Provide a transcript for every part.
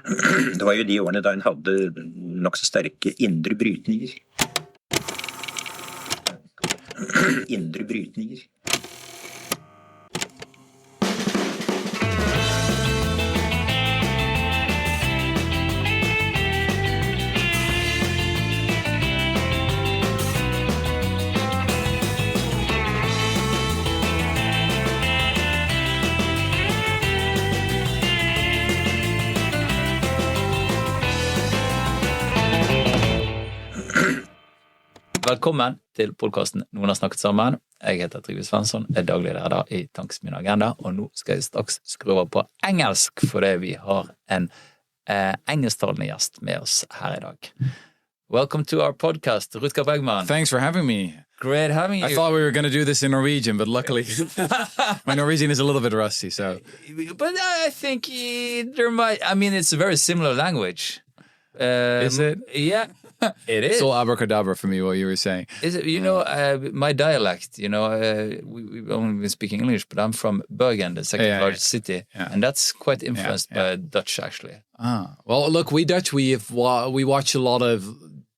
Det var jo de årene da hun hadde nok så sterke indre brytninger. Indre brytninger. Velkommen til podcasten Noen har snakket sammen. Jeg heter Trygve Svensson, er daglig leder i Tanks Min Agenda, og nå skal jeg straks skru over på engelsk, fordi vi har en engelsktalende gjest med oss her i dag. Welcome to our podcast, Rutger Bregman. Thanks for having me. Great having you. I thought we were going to do this in Norwegian, but luckily my Norwegian is a little bit rusty, so. But I think there might, I mean, it's a very ssimilar language. Is it? Yeah. It is. It's all abracadabra for me, what you were saying. Is it, you know, my dialect, you know, we've only been speaking English, but I'm from Bergen, the second largest city, and that's quite influenced by Dutch, actually. Well, look, we Dutch, we watch a lot of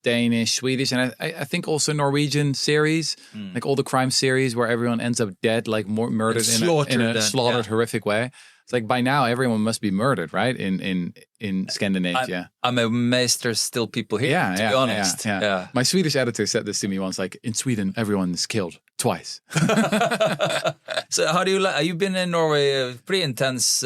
Danish, Swedish, and I think also Norwegian series, like all the crime series where everyone ends up dead, like murdered in a slaughtered, horrific way. It's like by now everyone must be murdered, right? In Scandinavia. I'm amazed there's still people here, to be honest. Yeah. My Swedish editor said this to me once, like, in Sweden, everyone is killed twice. So how do you like, you've been in Norway pretty intense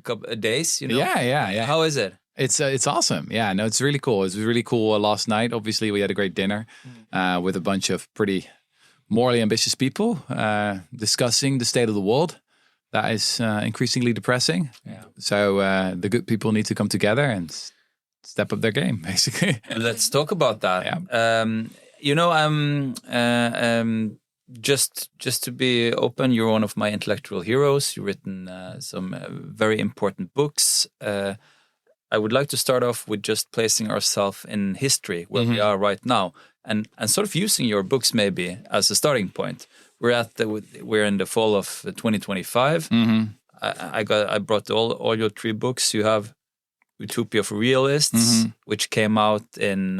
couple of days, you know? Yeah. How is it? It's awesome. Yeah, no, it's really cool. It was really cool last night. Obviously, we had a great dinner with a bunch of pretty morally ambitious people discussing the state of the world. That is increasingly depressing. Yeah. So the good people need to come together and step up their game, basically. Let's talk about that. Yeah. You know, just to be open, you're one of my intellectual heroes. You've written some very important books. I would like to start off with just placing ourselves in history, where we are right now, and sort of using your books maybe as a starting point. We're in the fall of 2025. I brought all your three books. You have Utopia for Realists, which came out in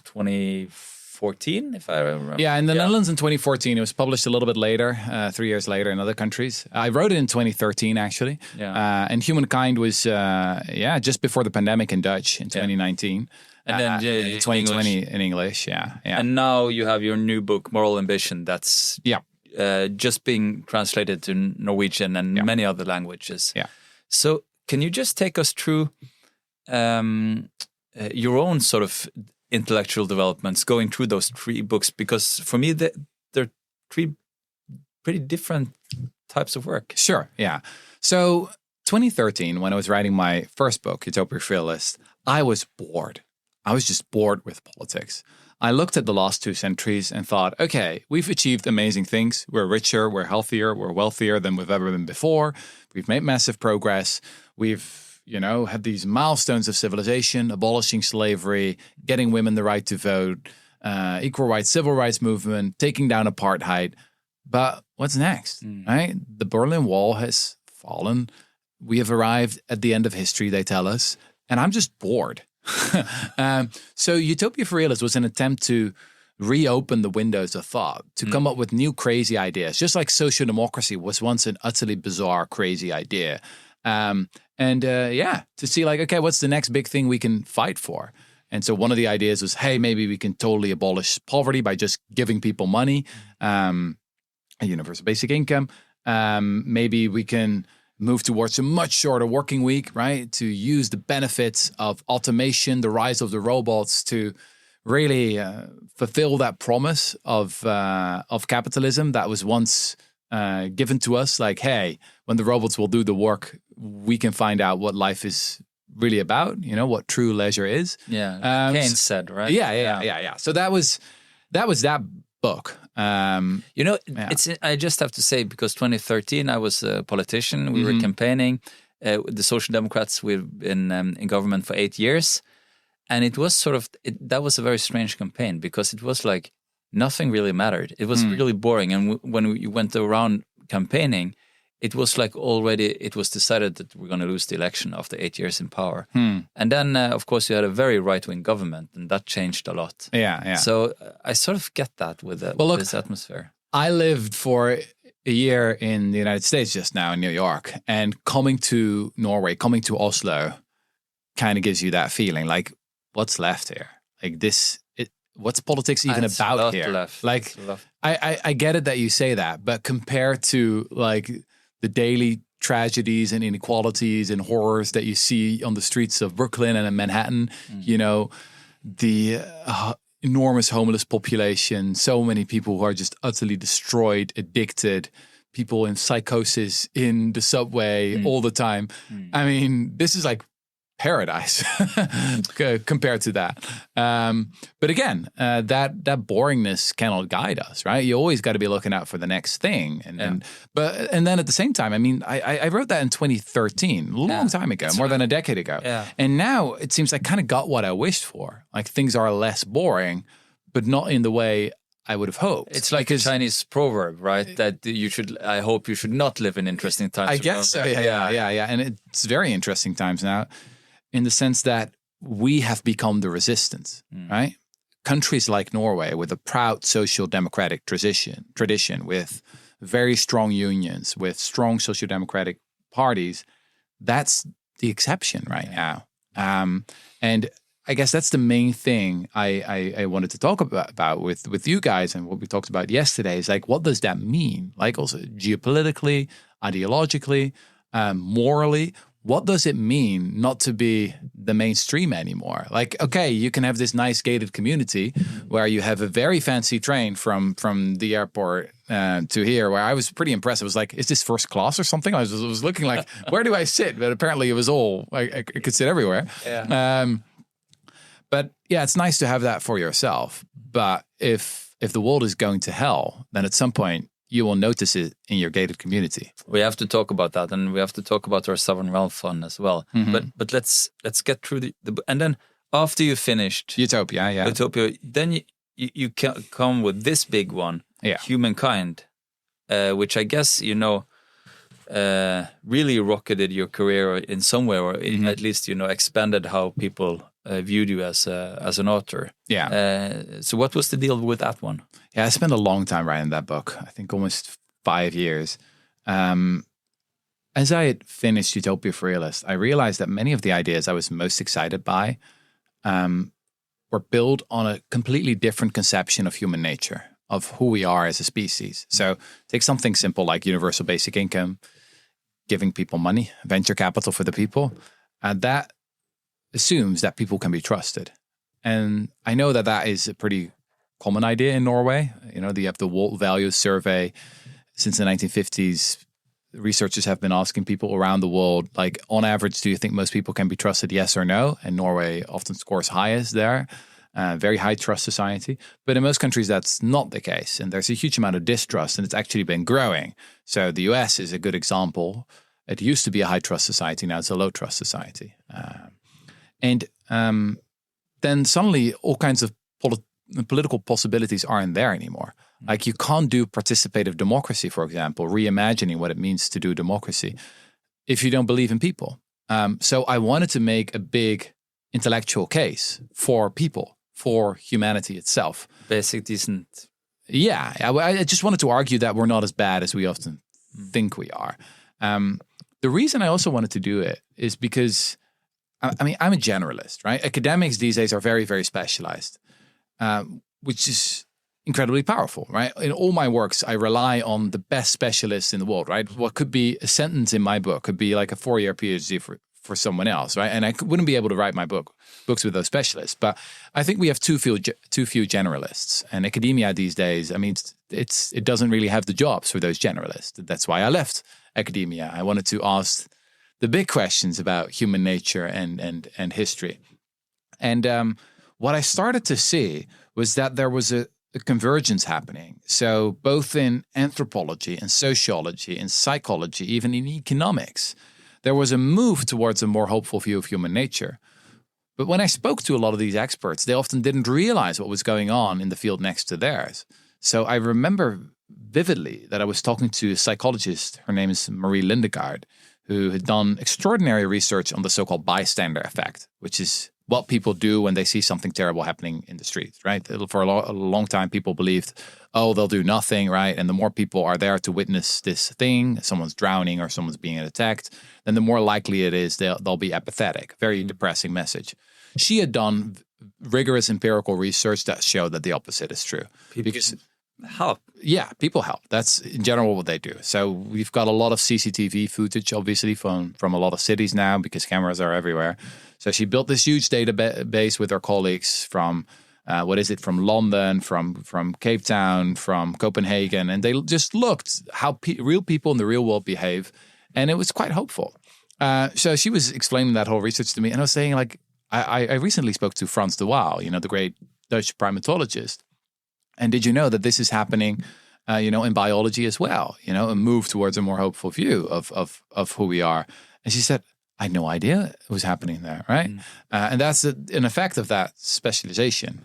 2014, if I remember. Yeah, in the Netherlands in 2014. It was published a little bit later, 3 years later in other countries. I wrote it in 2013, actually. Yeah. And Humankind was, just before the pandemic in Dutch in 2019. And then 2020 in English, yeah. And now you have your new book, Moral Ambition, that's just being translated to Norwegian and many other languages. Yeah. So can you just take us through your own sort of intellectual developments going through those three books? Because for me, they're three pretty different types of work. Sure, yeah. So 2013, when I was writing my first book, Utopia for Realists, I was bored. I was just bored with politics. I looked at the last 2 centuries and thought, okay, we've achieved amazing things. We're richer, we're healthier, we're wealthier than we've ever been before. We've made massive progress. We've, had these milestones of civilization, abolishing slavery, getting women the right to vote, equal rights, civil rights movement, taking down apartheid. But what's next, right? The Berlin Wall has fallen. We have arrived at the end of history, they tell us, and I'm just bored. So Utopia for Realists was an attempt to reopen the windows of thought, to come up with new crazy ideas, just like social democracy was once an utterly bizarre, crazy idea. To see like, okay, what's the next big thing we can fight for? And so one of the ideas was, hey, maybe we can totally abolish poverty by just giving people money, a universal basic income. Maybe we can move towards a much shorter working week, right? To use the benefits of automation, the rise of the robots to really fulfill that promise of capitalism that was once given to us. Like, hey, when the robots will do the work, we can find out what life is really about, what true leisure is. Yeah, Keynes said, right? Yeah. So that was that book. I just have to say, because 2013, I was a politician. We were campaigning. The Social Democrats, we've been in government for 8 years. And it was that was a very strange campaign, because it was like nothing really mattered. It was really boring. And when you went around campaigning, it was like already it was decided that we're going to lose the election after 8 years in power. And then, of course, you had a very right-wing government, and that changed a lot. Yeah. So I sort of get that with this atmosphere. I lived for a year in the United States just now in New York, and coming to Norway, coming to Oslo, kind of gives you that feeling like, what's left here? Like what's politics even about here? Left. Like, I get it that you say that, but compared to like the daily tragedies and inequalities and horrors that you see on the streets of Brooklyn and in Manhattan, you know, the enormous homeless population, so many people who are just utterly destroyed, addicted, people in psychosis in the subway all the time. I mean, this is like paradise compared to that. But again, that boringness cannot guide us, right? You always got to be looking out for the next thing. And then at the same time, I mean, I wrote that in 2013, a long time ago, more than a decade ago. Yeah. And now it seems I kind of got what I wished for. Like things are less boring, but not in the way I would have hoped. It's like a Chinese proverb, right? That I hope you should not live in interesting times. I guess so. Yeah. And it's very interesting times now, in the sense that we have become the resistance, right? Countries like Norway, with a proud social democratic tradition, with very strong unions, with strong social democratic parties, that's the exception right now. And I guess that's the main thing I wanted to talk about with you guys, and what we talked about yesterday is like, what does that mean? Like also geopolitically, ideologically, morally. What does it mean not to be the mainstream anymore? Like, okay, you can have this nice gated community where you have a very fancy train from the airport to here, where I was pretty impressed. I was like, is this first class or something? I was looking like, where do I sit? But apparently it was all, I could sit everywhere. Yeah. But yeah, it's nice to have that for yourself. But if the world is going to hell, then at some point, you will notice it in your gated community. We have to talk about that, and we have to talk about our sovereign wealth fund as well. But let's get through the and then after you finished Utopia, then you come with this big one, Humankind, which I guess really rocketed your career in some way, or at least expanded how people viewed you as an author. So what was the deal with that one? Yeah, I spent a long time writing that book. I think almost 5 years. As I had finished Utopia for Realists, I realized that many of the ideas I was most excited by were built on a completely different conception of human nature, of who we are as a species. So take something simple like universal basic income, giving people money, venture capital for the people. That assumes that people can be trusted. And I know that is a pretty common idea in Norway. You have the World Values Survey. Since the 1950s, researchers have been asking people around the world, like, on average, do you think most people can be trusted, yes or no? And Norway often scores highest there. Very high trust society. But in most countries, that's not the case. And there's a huge amount of distrust, and it's actually been growing. So the US is a good example. It used to be a high trust society. Now it's a low trust society. And then suddenly all kinds of political possibilities aren't there anymore. Like, you can't do participative democracy, for example, reimagining what it means to do democracy, if you don't believe in people. So I wanted to make a big intellectual case for people, for humanity itself. Basic, decent. Yeah, I just wanted to argue that we're not as bad as we often think we are. The reason I also wanted to do it is because, I mean, I'm a generalist, right? Academics these days are very, very specialized, which is incredibly powerful, right? In all my works, I rely on the best specialists in the world, right? What could be a sentence in my book could be like a 4-year PhD for someone else, right? And I wouldn't be able to write my books with those specialists. But I think we have too few generalists. And academia these days, I mean, it doesn't really have the jobs for those generalists. That's why I left academia. I wanted to ask the big questions about human nature and history. And what I started to see was that there was a convergence happening. So both in anthropology and sociology and psychology, even in economics, there was a move towards a more hopeful view of human nature. But when I spoke to a lot of these experts, they often didn't realize what was going on in the field next to theirs. So I remember vividly that I was talking to a psychologist. Her name is Marie Lindegaard, who had done extraordinary research on the so-called bystander effect, which is what people do when they see something terrible happening in the streets, right? For a long time, people believed, oh, they'll do nothing, right? And the more people are there to witness this thing, someone's drowning or someone's being attacked, then the more likely it is they'll be apathetic. Very depressing message. She had done rigorous empirical research that showed that the opposite is true. Because help. Yeah, people help. That's in general what they do. So we've got a lot of CCTV footage, obviously, from a lot of cities now because cameras are everywhere. So she built this huge database with her colleagues from, from London, from Cape Town, from Copenhagen. And they just looked how real people in the real world behave. And it was quite hopeful. So she was explaining that whole research to me. And I was saying, like, I recently spoke to Frans de Waal, the great Dutch primatologist. And did you know that this is happening, in biology as well? A move towards a more hopeful view of who we are. And she said, I had no idea it was happening there, right? And that's an effect of that specialization.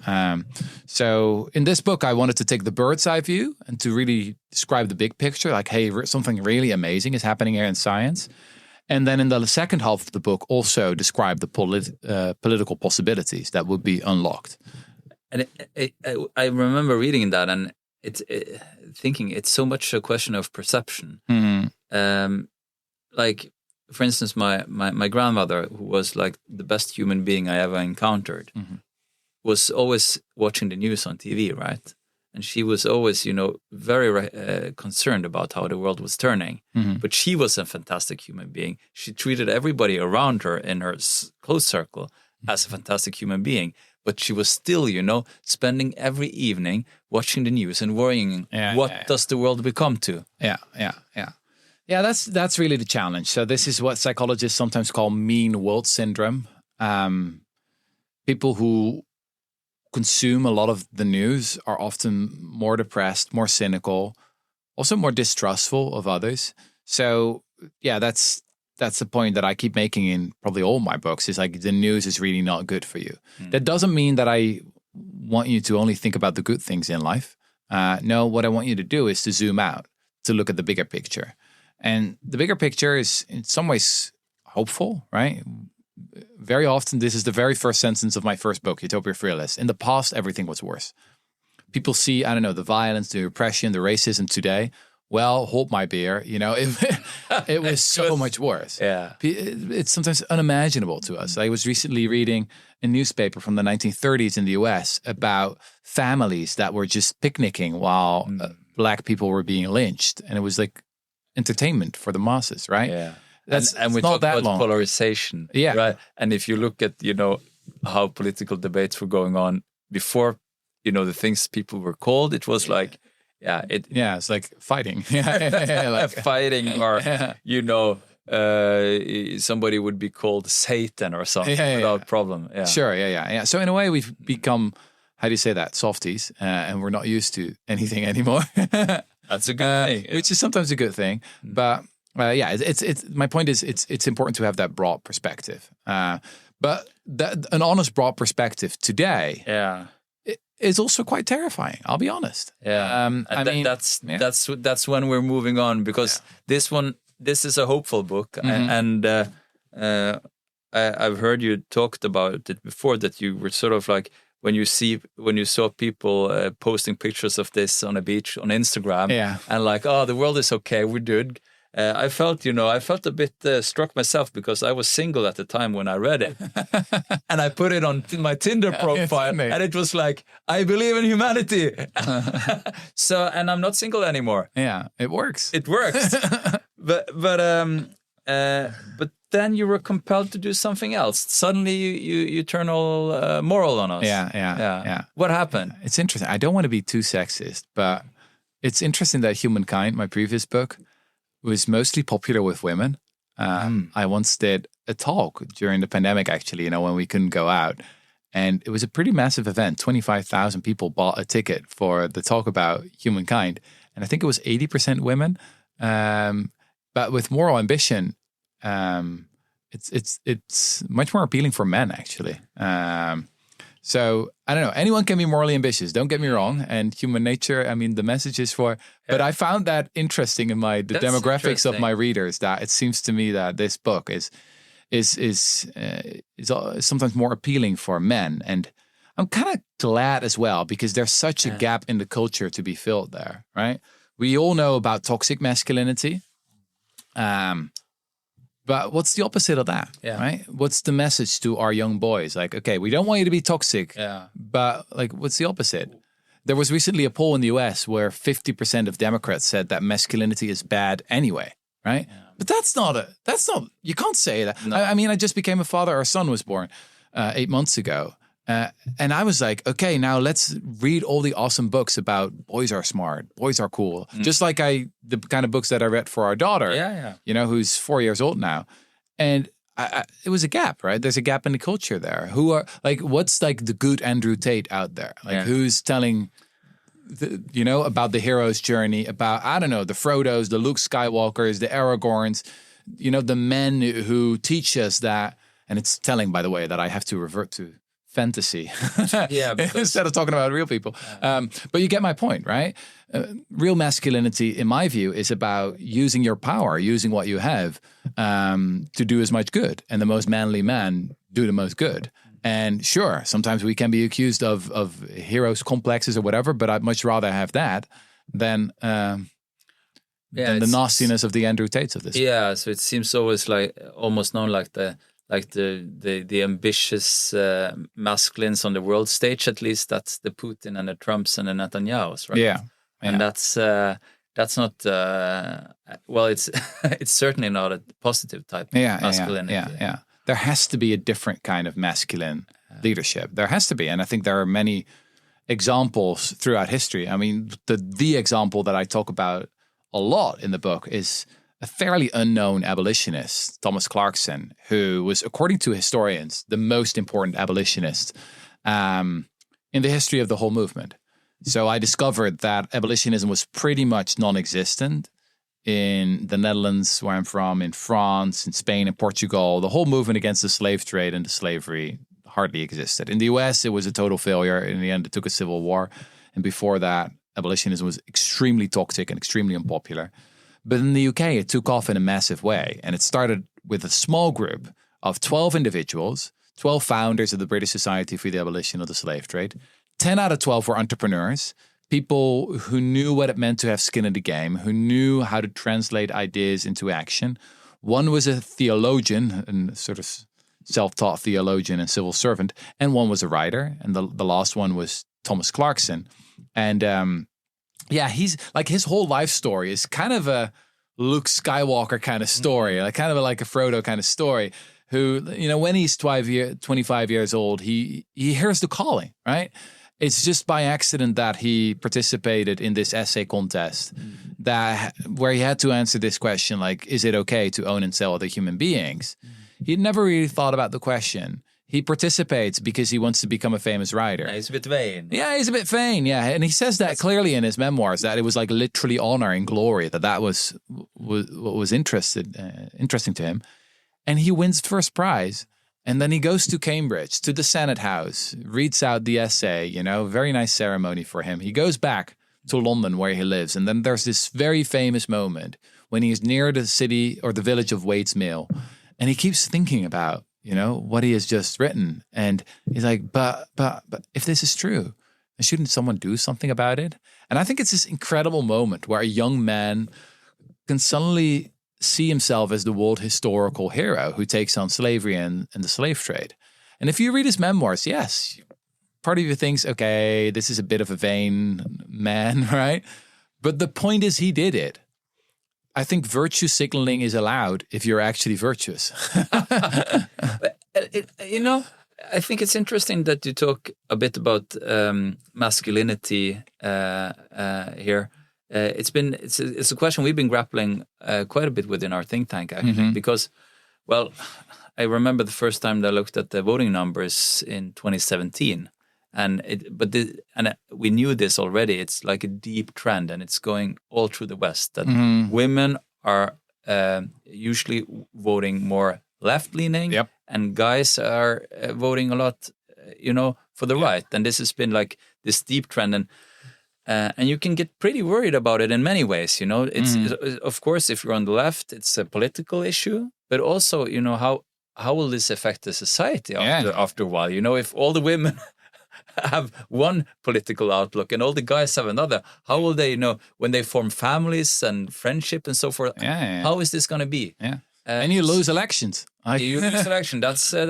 So in this book, I wanted to take the bird's eye view and to really describe the big picture, like, hey, something really amazing is happening here in science. And then in the second half of the book, also describe the political possibilities that would be unlocked. And I remember reading that and thinking it's so much a question of perception. Like, for instance, my grandmother, who was like the best human being I ever encountered, was always watching the news on TV, right? And she was always, very concerned about how the world was turning. But she was a fantastic human being. She treated everybody around her in her close circle as a fantastic human being. But she was still, spending every evening watching the news and worrying, does the world become to? Yeah, that's really the challenge. So this is what psychologists sometimes call mean world syndrome. People who consume a lot of the news are often more depressed, more cynical, also more distrustful of others. So yeah, that's the point that I keep making in probably all my books, is like the news is really not good for you. That doesn't mean that I want you to only think about the good things in life. No, what I want you to do is to zoom out, to look at the bigger picture. And the bigger picture is in some ways hopeful, right? Very often, this is the very first sentence of my first book, Utopia for Realists. In the past, everything was worse. People see, the violence, the oppression, the racism today. Well, hold my beer, it was so much worse. Yeah. It's sometimes unimaginable to us. I was recently reading a newspaper from the 1930s in the US about families that were just picnicking while black people were being lynched. And it was like entertainment for the masses, right? Yeah. And we talk about polarization. Yeah. Right. And if you look at, how political debates were going on before, the things people were called, it was like, it's like fighting. Like fighting, or somebody would be called Satan or something without problem. Yeah. Sure. Yeah. So in a way, we've become, how do you say that, softies, and we're not used to anything anymore. That's a good thing, which is sometimes a good thing. But it's my point is it's important to have that broad perspective. But an honest, broad perspective today. Yeah. Is also quite terrifying. I'll be honest. Yeah, that's when we're moving on, because this is a hopeful book, and I've heard you talked about it before, that you were sort of like when you saw people posting pictures of this on a beach on Instagram, and like, oh, the world is okay, we're good. I felt a bit struck myself, because I was single at the time when I read it, and I put it on my Tinder profile, and it was like, I believe in humanity. So, and I'm not single anymore. Yeah, it works. It works. but then you were compelled to do something else. Suddenly, you turn all moral on us. Yeah. What happened? It's interesting. I don't want to be too sexist, but it's interesting that Humankind, my previous book, was mostly popular with women. I once did a talk during the pandemic, actually, when we couldn't go out. And it was a pretty massive event. 25,000 people bought a ticket for the talk about Humankind. And I think it was 80% women. But with Moral Ambition, it's much more appealing for men, actually. So I don't know. Anyone can be morally ambitious. Don't get me wrong. And human nature. I mean, the message is for. But I found that interesting in the demographics of my readers. That it seems to me that this book is sometimes more appealing for men, and I'm kind of glad as well because there's such a gap in the culture to be filled there. Right? We all know about toxic masculinity. But what's the opposite of that, right? What's the message to our young boys? Like, okay, we don't want you to be toxic, but like, what's the opposite? There was recently a poll in the US where 50% of Democrats said that masculinity is bad anyway, right? Yeah. But that's not, you can't say that. No. I mean, I just became a father. Our son was born 8 months ago. And I was like, okay, now let's read all the awesome books about boys are smart, boys are cool. Just like the kind of books that I read for our daughter, you know, who's 4 years old now. And it was a gap, right? There's a gap in the culture there. Who are like, what's like the good Andrew Tate out there? Like who's telling, you know, about the hero's journey, about, I don't know, the Frodos, the Luke Skywalkers, the Aragorns, you know, the men who teach us that. And it's telling, by the way, that I have to revert to fantasy instead of talking about real people. But you get my point, right? Real masculinity, in my view, is about using your power, using what you have to do as much good. And the most manly men do the most good. And sure, sometimes we can be accused of heroes complexes or whatever, but I'd much rather have that than the nastiness of the Andrew Tates of this. Yeah, so it seems always like almost known like the ambitious masculines on the world stage, at least that's the Putin and the Trumps and the Netanyahus, right? Yeah. And that's not well, it's it's certainly not a positive type of masculinity. Yeah. There has to be a different kind of masculine leadership. There has to be, and I think there are many examples throughout history. I mean, the example that I talk about a lot in the book is a fairly unknown abolitionist, Thomas Clarkson, who was, according to historians, the most important abolitionist in the history of the whole movement. So I discovered that abolitionism was pretty much non-existent in the Netherlands, where I'm from, in France, in Spain, in Portugal. The whole movement against the slave trade and the slavery hardly existed. In the US, it was a total failure. In the end, it took a civil war. And before that, abolitionism was extremely toxic and extremely unpopular. But in the UK, it took off in a massive way. And it started with a small group of 12 individuals, 12 founders of the British Society for the Abolition of the Slave Trade. 10 out of 12 were entrepreneurs, people who knew what it meant to have skin in the game, who knew how to translate ideas into action. One was a theologian, and sort of self-taught theologian and civil servant, and one was a writer. And the last one was Thomas Clarkson. And he's like, his whole life story is kind of a Luke Skywalker kind of story, like kind of like a Frodo kind of story, who, you know, when he's 25 years old, he hears the calling, right? It's just by accident that he participated in this essay contest where he had to answer this question, like, is it okay to own and sell other human beings? He'd never really thought about the question. He participates because he wants to become a famous writer. Yeah, he's a bit vain. Yeah, he's a bit vain, yeah. And he says that clearly in his memoirs, that it was like literally honor and glory, that was what was interesting to him. And he wins first prize. And then he goes to Cambridge, to the Senate House, reads out the essay, you know, very nice ceremony for him. He goes back to London where he lives. And then there's this very famous moment when he's near the city or the village of Wade's Mill. And he keeps thinking about, you know, what he has just written. And he's like, but if this is true, shouldn't someone do something about it? And I think it's this incredible moment where a young man can suddenly see himself as the world historical hero who takes on slavery and the slave trade. And if you read his memoirs, yes, part of you thinks, okay, this is a bit of a vain man, right? But the point is he did it. I think virtue signaling is allowed if you're actually virtuous. You know, I think it's interesting that you talk a bit about masculinity here. It's a question we've been grappling quite a bit with in our think tank, actually, because, well, I remember the first time that I looked at the voting numbers in 2017, and we knew this already. It's like a deep trend, and it's going all through the West that women are usually voting more left-leaning, and guys are voting a lot for the right. And this has been like this deep trend, and you can get pretty worried about it in many ways. It's of course, if you're on the left, it's a political issue, but also, how will this affect the society after a while? If all the women have one political outlook and all the guys have another, how will they, when they form families and friendship and so forth? How is this going to be? Yeah. And you lose elections. You lose election. That's so.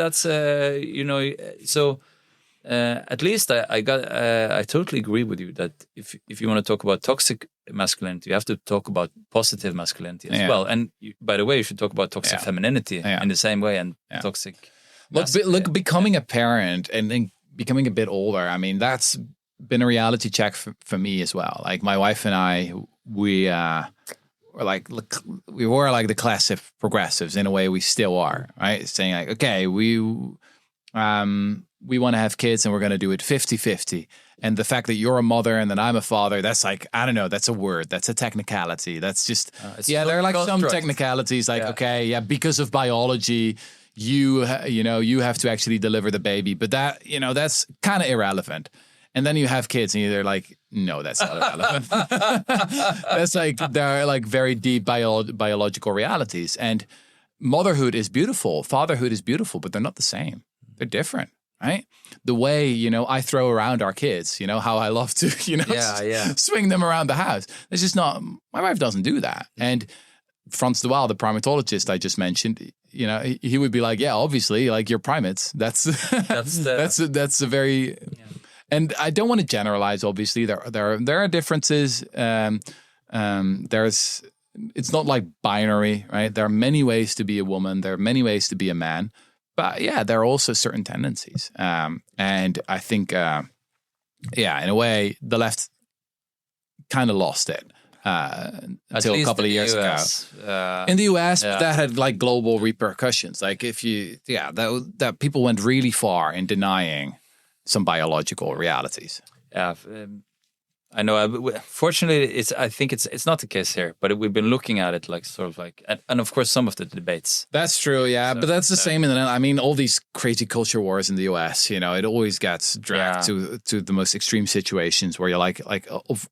At least I totally agree with you that if you want to talk about toxic masculinity, you have to talk about positive masculinity as well. And by the way, you should talk about toxic femininity in the same way, and toxic. Look, becoming a parent and then becoming a bit older. I mean, that's been a reality check for me as well. Like my wife and I, we were like the classic progressives in a way. We still are, right? Saying like, okay, we want to have kids and we're going to do it 50-50. And the fact that you're a mother and that I'm a father, that's like, I don't know, that's a word, that's a technicality. That's just, there are like some technicalities like, because of biology, you have to actually deliver the baby. But that, that's kind of irrelevant. And then you have kids and you're like, no, that's not irrelevant. That's like, there are like very deep biological realities. And motherhood is beautiful, fatherhood is beautiful, but they're not the same. They're different. Right? The way, I throw around our kids, how I love to, swing them around the house. It's just not, my wife doesn't do that. And Frans de Waal, the primatologist I just mentioned, he would be like, yeah, obviously, like you're primates. That's a very, and I don't want to generalize, obviously. There are differences. It's not like binary, right? There are many ways to be a woman. There are many ways to be a man. But there are also certain tendencies. And I think, in a way, the left kind of lost it until a couple of years ago. In the US, that had like global repercussions. Like that people went really far in denying some biological realities. Yeah. I know. Fortunately, I think it's not the case here, but we've been looking at it like sort of like, and of course some of the debates. That's true, yeah. So, but that's the same in the. I mean, all these crazy culture wars in the US, it always gets dragged to the most extreme situations where you're like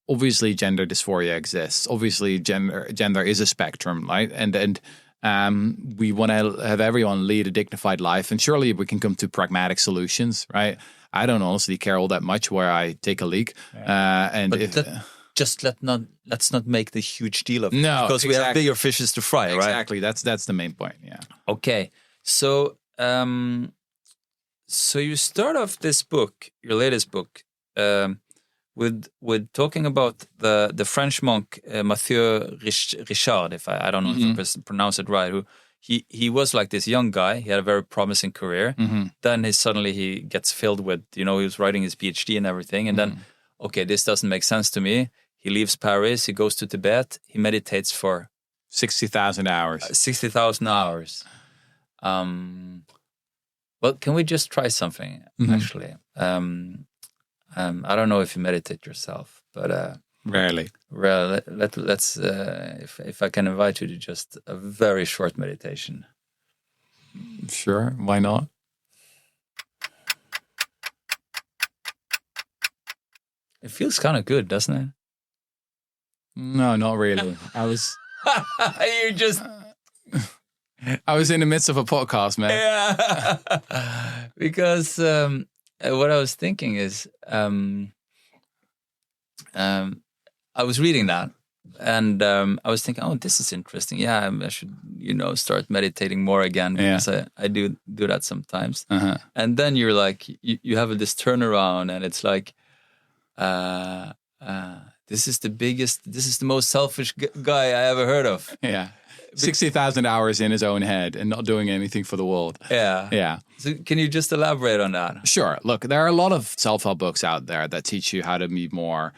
obviously gender dysphoria exists. Obviously, gender is a spectrum, right? And we want to have everyone lead a dignified life, and surely we can come to pragmatic solutions, right? I don't honestly care all that much where I take a leak. Let's not make the huge deal of it. No, because we have bigger fishes to fry, right? Exactly. That's the main point. Yeah. Okay. So you start off this book, your latest book, with talking about the French monk Mathieu Richard, if I don't know if I pronounce it right, who he was like this young guy. He had a very promising career. Then suddenly he gets filled with, he was writing his PhD and everything. And then, okay, this doesn't make sense to me. He leaves Paris. He goes to Tibet. He meditates for 60,000 hours. 60,000 hours. Well, can we just try something, actually? I don't know if you meditate yourself, but... Rarely. Let's if I can invite you to just a very short meditation. Sure, why not? It feels kind of good, doesn't it? No, not really. I was I was in the midst of a podcast, man. Yeah. Because what I was thinking is I was reading that, and I was thinking, oh, this is interesting. Yeah, I should, start meditating more again, because I do that sometimes. And then you're like, you have this turnaround, and it's like, this is the most selfish guy I ever heard of. Yeah. 60,000 hours in his own head and not doing anything for the world. Yeah. Yeah. So can you just elaborate on that? Sure. Look, there are a lot of self-help books out there that teach you how to be more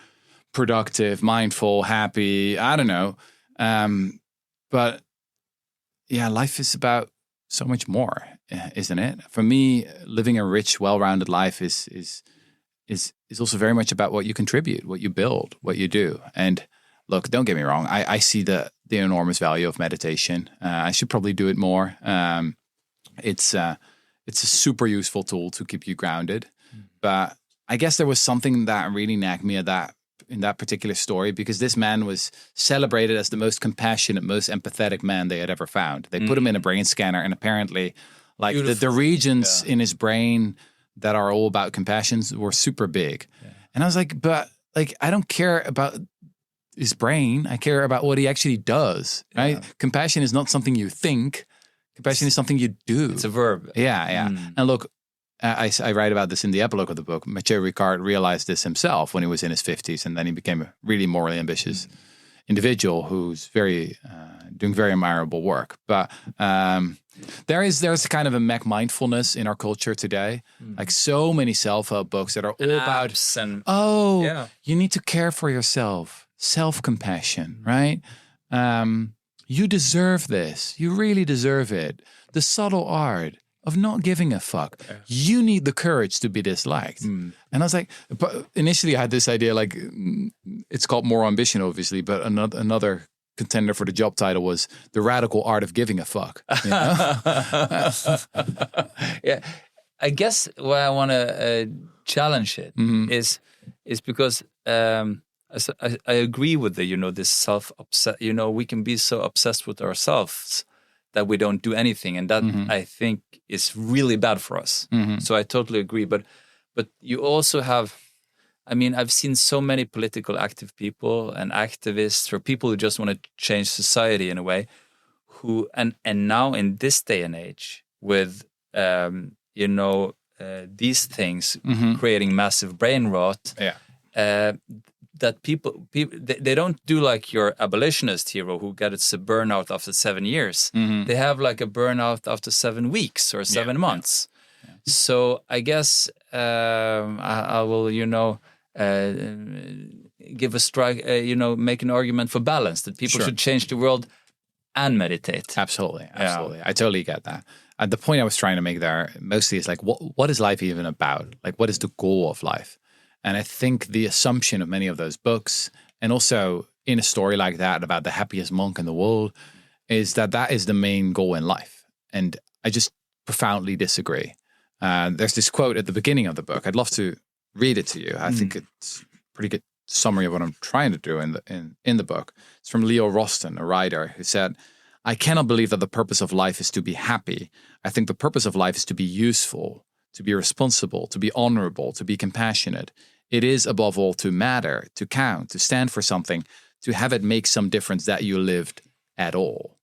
productive, mindful, happy. I don't know. But yeah, life is about so much more, isn't it? For me, living a rich, well-rounded life is also very much about what you contribute, what you build, what you do. And look, don't get me wrong. I see the enormous value of meditation. I should probably do it more. It's a super useful tool to keep you grounded. But I guess there was something that really nagged me in that particular story, because this man was celebrated as the most compassionate, most empathetic man they had ever found. They put him in a brain scanner, and apparently like the regions in his brain that are all about compassion were super big. Yeah. And I was like, but like, I don't care about his brain. I care about what he actually does, right? Yeah. Compassion is not something you think. Compassion is something you do. It's a verb. Yeah. And look, I write about this in the epilogue of the book. Mathieu Ricard realized this himself when he was in his 50s, and then he became a really morally ambitious individual who's doing very admirable work. But there's kind of a Mac mindfulness in our culture today. Like so many self-help books that are all about, you need to care for yourself, self-compassion, right? You deserve this. You really deserve it. The subtle art of not giving a fuck. Yeah. You need the courage to be disliked. And I was like, but initially I had this idea, like, it's called Moral Ambition, obviously, but another contender for the job title was The Radical Art of Giving a Fuck. You know? Yeah. I guess why I want to challenge it is because I agree with this self-obsessed, we can be so obsessed with ourselves that we don't do anything, and that I think is really bad for us. So I totally agree. But you also have, I've seen so many political active people and activists, or people who just want to change society in a way, who and now in this day and age with these things creating massive brain rot. That people they don't do like your abolitionist hero who gets a burnout after 7 years. They have like a burnout after 7 weeks or 7 months. Yeah. So I guess I will, give a strike, make an argument for balance, that people should change the world and meditate. Absolutely. I totally get that. And the point I was trying to make there mostly is like, what is life even about? Like, what is the goal of life? And I think the assumption of many of those books, and also in a story like that about the happiest monk in the world, is that is the main goal in life. And I just profoundly disagree. There's this quote at the beginning of the book. I'd love to read it to you. I think it's a pretty good summary of what I'm trying to do in the book. It's from Leo Rosten, a writer, who said, "I cannot believe that the purpose of life is to be happy. I think the purpose of life is to be useful, to be responsible, to be honorable, to be compassionate. It is, above all, to matter, to count, to stand for something, to have it make some difference that you lived at all."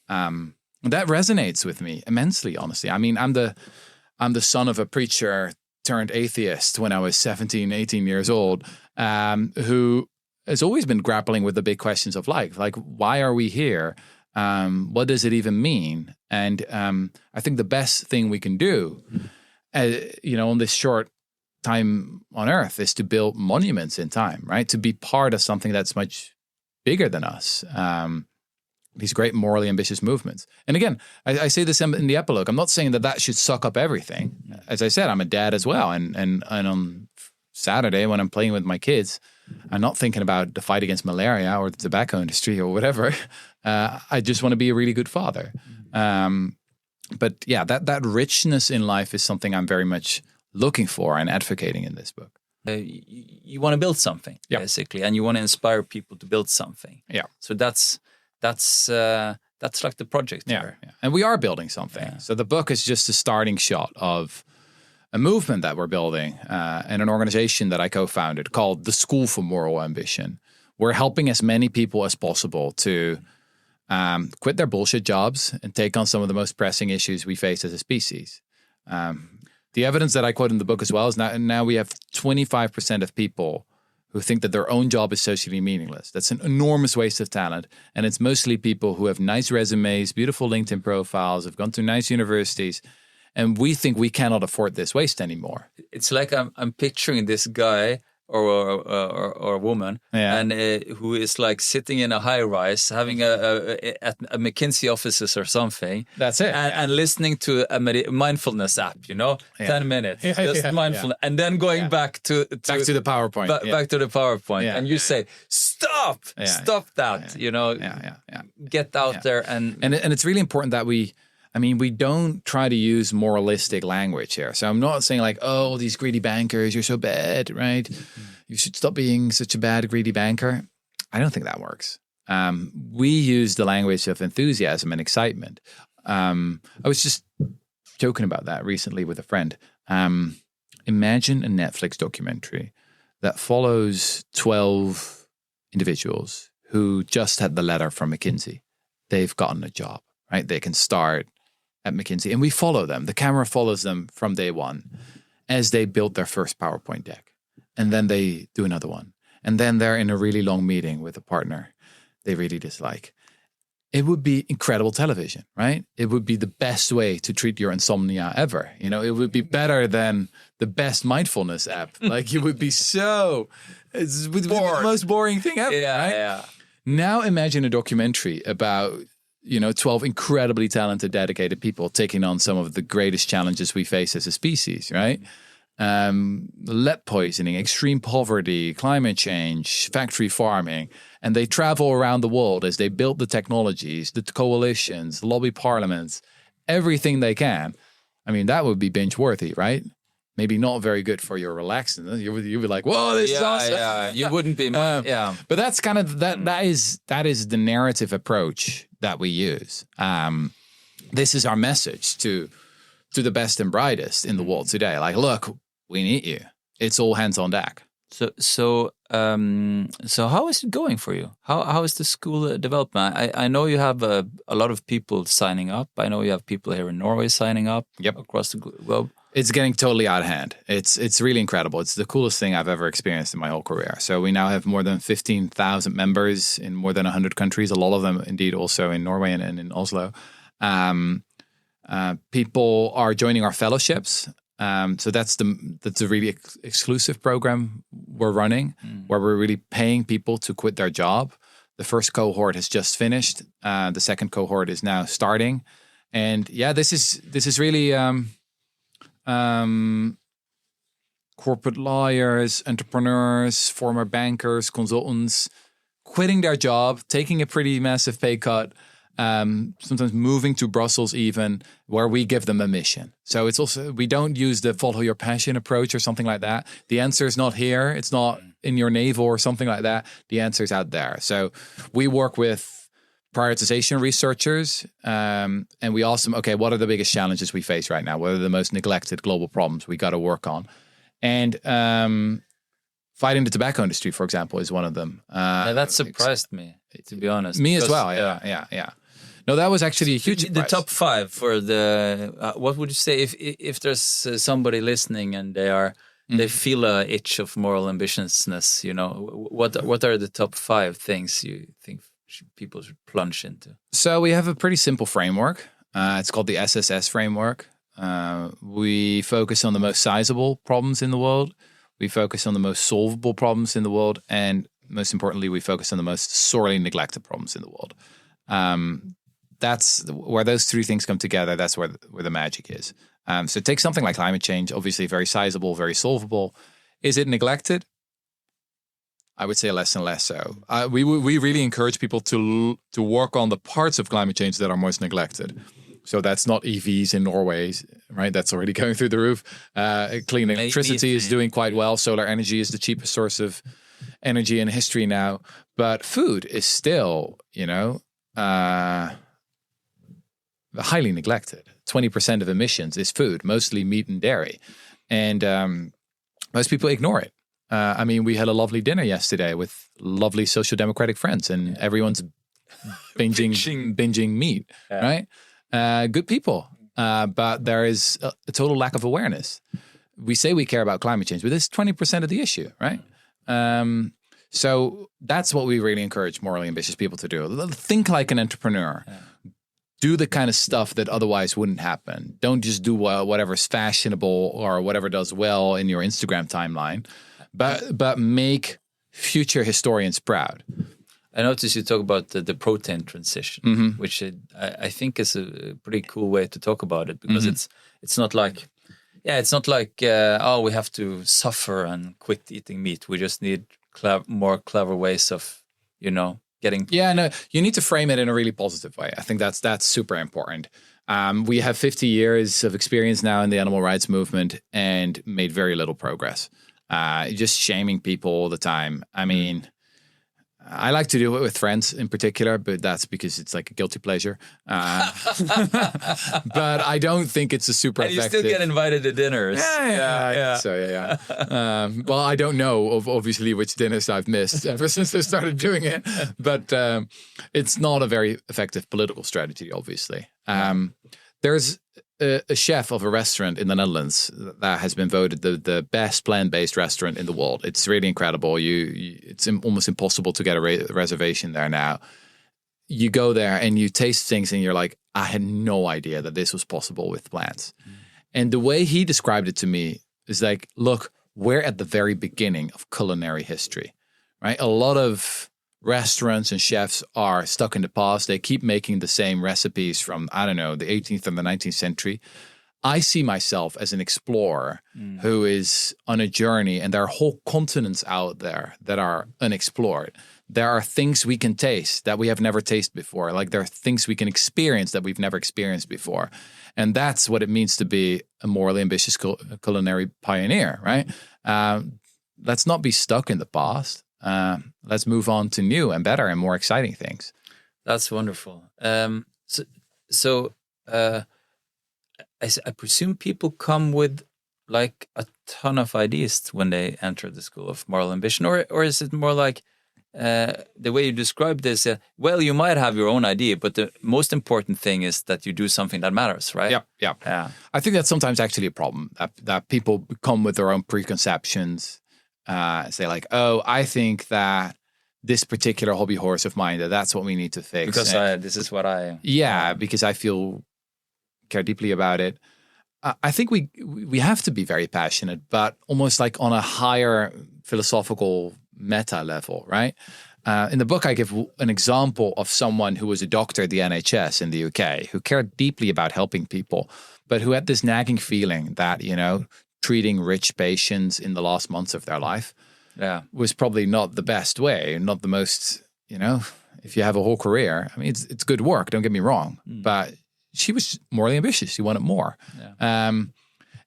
That resonates with me immensely, honestly. I'm the son of a preacher turned atheist when I was 17, 18 years old, who has always been grappling with the big questions of life. Like, why are we here? What does it even mean? And I think the best thing we can do, on this short time on Earth, is to build monuments in time, right? To be part of something that's much bigger than us. These great morally ambitious movements. And again, I say this in the epilogue. I'm not saying that should suck up everything. As I said, I'm a dad as well. And on Saturday when I'm playing with my kids, I'm not thinking about the fight against malaria or the tobacco industry or whatever. I just want to be a really good father. But yeah, that richness in life is something I'm very much looking for and advocating in this book. You want to build something, basically, and you want to inspire people to build something. Yeah. So that's like the project there. Yeah. And we are building something. Yeah. So the book is just a starting shot of a movement that we're building and an organization that I co-founded called the School for Moral Ambition. We're helping as many people as possible to quit their bullshit jobs and take on some of the most pressing issues we face as a species. The evidence that I quote in the book as well is now we have 25% of people who think that their own job is socially meaningless. That's an enormous waste of talent. And it's mostly people who have nice resumes, beautiful LinkedIn profiles, have gone to nice universities. And we think we cannot afford this waste anymore. It's like I'm picturing this guy or a woman, and who is like sitting in a high rise, having at a McKinsey offices or something. That's it, and listening to a mindfulness app. 10 minutes, just mindfulness, and then going back to the PowerPoint, back to the PowerPoint, and you say, stop that. Get out there, and it's really important that we. I mean, we don't try to use moralistic language here. So I'm not saying like, oh, these greedy bankers, you're so bad, right? You should stop being such a bad, greedy banker. I don't think that works. We use the language of enthusiasm and excitement. I was just joking about that recently with a friend. Imagine a Netflix documentary that follows 12 individuals who just had the letter from McKinsey. They've gotten a job, right? They can start at McKinsey, and we follow them. The camera follows them from day one as they build their first PowerPoint deck. And then they do another one. And then they're in a really long meeting with a partner they really dislike. It would be incredible television, right? It would be the best way to treat your insomnia ever. You know, it would be better than the best mindfulness app. Like, it would be it would be the most boring thing ever, right? Yeah. Now imagine a documentary about, 12 incredibly talented, dedicated people taking on some of the greatest challenges we face as a species, right? Lead poisoning, extreme poverty, climate change, factory farming, and they travel around the world as they build the technologies, the coalitions, lobby parliaments, everything they can. I mean, that would be binge-worthy, right? Maybe not very good for your relaxing. You'd be like, "Whoa, this is awesome!" Yeah, you wouldn't be. But that's kind of that is the narrative approach that we use. This is our message to the best and brightest in the world today. Like, look, we need you. It's all hands on deck. So how is it going for you? How is the school development? I know you have a lot of people signing up. I know you have people here in Norway signing up. Yep. Across the globe. It's getting totally out of hand. It's really incredible. It's the coolest thing I've ever experienced in my whole career. So we now have more than 15,000 members in more than 100 countries. A lot of them, indeed, also in Norway and in Oslo. People are joining our fellowships. So that's a really exclusive program we're running, where we're really paying people to quit their job. The first cohort has just finished. The second cohort is now starting, and yeah, this is really corporate lawyers, entrepreneurs, former bankers, consultants, quitting their job, taking a pretty massive pay cut. Sometimes moving to Brussels even, where we give them a mission. So it's also, we don't use the follow your passion approach or something like that. The answer is not here. It's not in your navel or something like that. The answer is out there. So we work with prioritization researchers, and we ask them, okay, what are the biggest challenges we face right now? What are the most neglected global problems we got to work on? And fighting the tobacco industry, for example, is one of them. That surprised me, to be honest. Me as well, yeah. No, that was actually a huge surprise. The top 5 for the what would you say if there's somebody listening and they feel a itch of moral ambitiousness? What are the top 5 things you think people should plunge into? So we have a pretty simple framework. It's called the SSS framework. We focus on the most sizable problems in the world. We focus on the most solvable problems in the world, and most importantly, we focus on the most sorely neglected problems in the world. That's where those 3 things come together. That's where the magic is. So take something like climate change, obviously very sizable, very solvable. Is it neglected? I would say less and less so. We really encourage people to work on the parts of climate change that are most neglected. So that's not EVs in Norway, right? That's already going through the roof. Clean electricity is doing quite well. Solar energy is the cheapest source of energy in history now. But food is still, highly neglected. 20% of emissions is food, mostly meat and dairy. And most people ignore it. We had a lovely dinner yesterday with lovely social democratic friends, and everyone's binging meat, right? Good people. But there is a total lack of awareness. We say we care about climate change, but this is 20% of the issue, right? So that's what we really encourage morally ambitious people to do. Think like an entrepreneur. Yeah. Do the kind of stuff that otherwise wouldn't happen. Don't just do whatever's fashionable or whatever does well in your Instagram timeline, but make future historians proud. I noticed you talk about the protein transition, which I think is a pretty cool way to talk about it, because it's not like we have to suffer and quit eating meat. We just need more clever ways of getting. Yeah, no, you need to frame it in a really positive way. I think that's super important. We have 50 years of experience now in the animal rights movement and made very little progress. Just shaming people all the time. I mean, I like to do it with friends in particular, but that's because it's like a guilty pleasure. But I don't think it's a super And you effective. still get invited to dinners. Yeah. So well, I don't know obviously which dinners I've missed ever since I started doing it, but it's not a very effective political strategy, obviously. There's a chef of a restaurant in the Netherlands that has been voted the best plant-based restaurant in the world. It's really incredible. It's almost impossible to get a reservation there now. You go there and you taste things and you're like, I had no idea that this was possible with plants. And the way he described it to me is like, look, we're at the very beginning of culinary history, right? A lot of restaurants and chefs are stuck in the past. They keep making the same recipes from, I don't know, the 18th and the 19th century. I see myself as an explorer who is on a journey, and there are whole continents out there that are unexplored. There are things we can taste that we have never tasted before. Like there are things we can experience that we've never experienced before. And that's what it means to be a morally ambitious culinary pioneer, right? Let's not be stuck in the past. Let's move on to new and better and more exciting things. That's wonderful. I presume people come with like a ton of ideas when they enter the School of Moral Ambition, or is it more like the way you describe this? Well, you might have your own idea, but the most important thing is that you do something that matters, right? Yeah. I think that's sometimes actually a problem that people come with their own preconceptions. Say like, oh, I think that this particular hobby horse of mine, that's what we need to fix. Because this is what I... Yeah, because I care deeply about it. I think we have to be very passionate, but almost like on a higher philosophical meta level, right? In the book, I give an example of someone who was a doctor at the NHS in the UK, who cared deeply about helping people, but who had this nagging feeling that, treating rich patients in the last months of their life was probably not the best way, not the most, if you have a whole career, I mean, it's good work, don't get me wrong, but she was morally ambitious. She wanted more. Yeah.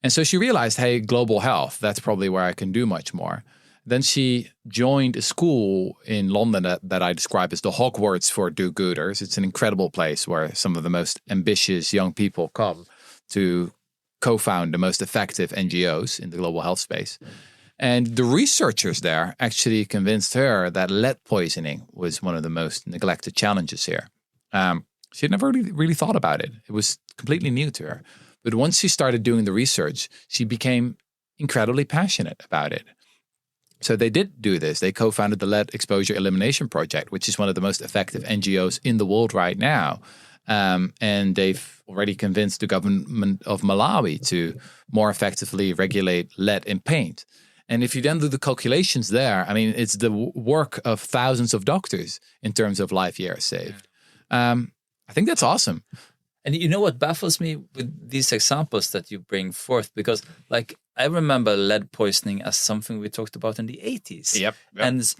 And so she realized, hey, global health, that's probably where I can do much more. Then she joined a school in London that I describe as the Hogwarts for do-gooders. It's an incredible place where some of the most ambitious young people come to co-found the most effective NGOs in the global health space. And the researchers there actually convinced her that lead poisoning was one of the most neglected challenges here. She had never really thought about it. It was completely new to her. But once she started doing the research, she became incredibly passionate about it. So they did do this. They co-founded the Lead Exposure Elimination Project, which is one of the most effective NGOs in the world right now. And they've already convinced the government of Malawi to more effectively regulate lead in paint. And if you then do the calculations there, I mean, it's the work of thousands of doctors in terms of life years saved. I think that's awesome. And you know what baffles me with these examples that you bring forth? Because like I remember lead poisoning as something we talked about in the 80s. Yep.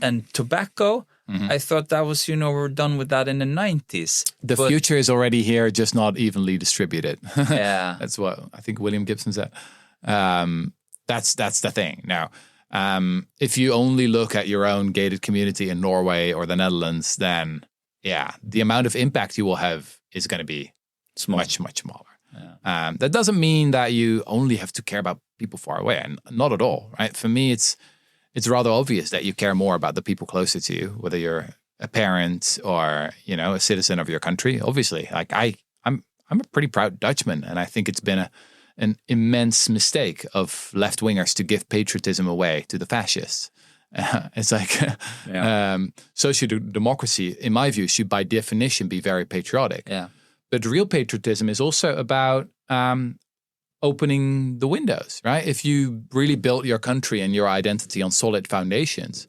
And tobacco, I thought that was, we're done with that in the 90s. The future is already here, just not evenly distributed. Yeah. That's what I think William Gibson said. That's the thing. Now, if you only look at your own gated community in Norway or the Netherlands, then the amount of impact you will have is going to be much, much smaller. Yeah. That doesn't mean that you only have to care about people far away, and not at all, right? For me, it's rather obvious that you care more about the people closer to you, whether you're a parent or a citizen of your country. Obviously, like I'm a pretty proud Dutchman, and I think it's been an immense mistake of left-wingers to give patriotism away to the fascists. It's like social democracy, in my view, should by definition be very patriotic. Yeah. But real patriotism is also about opening the windows, right? If you really built your country and your identity on solid foundations,